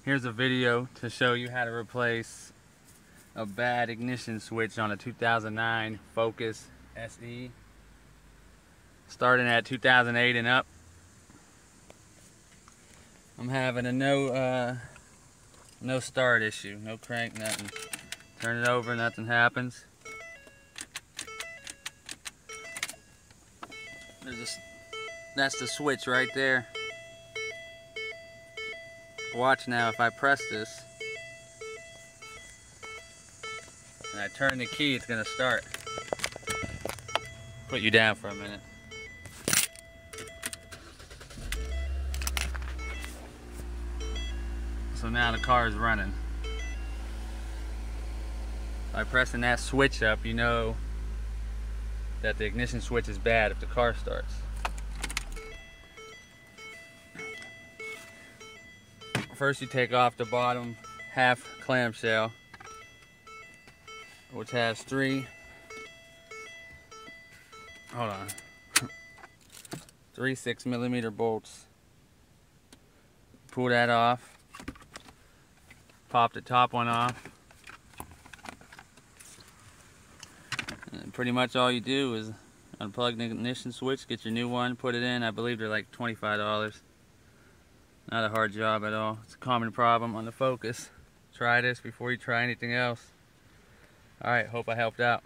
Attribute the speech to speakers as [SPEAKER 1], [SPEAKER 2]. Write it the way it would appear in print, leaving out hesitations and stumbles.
[SPEAKER 1] Here's a video to show you how to replace a bad ignition switch on a 2009 Focus SE. Starting at 2008 and up. I'm having a no start issue, no crank, nothing. Turn it over, nothing happens. That's the switch right there. Watch now, if I press this and I turn the key, it's gonna start. Put you down for a minute. So now the car is running. By pressing that switch up, you know that the ignition switch is bad if the car starts. First you take off the bottom half clamshell, which has three 6mm bolts. Pull that off. Pop the top one off. And pretty much all you do is unplug the ignition switch, get your new one, put it in. I believe they're like $25. Not a hard job at all. It's a common problem on the Focus. Try this before you try anything else. Alright, hope I helped out.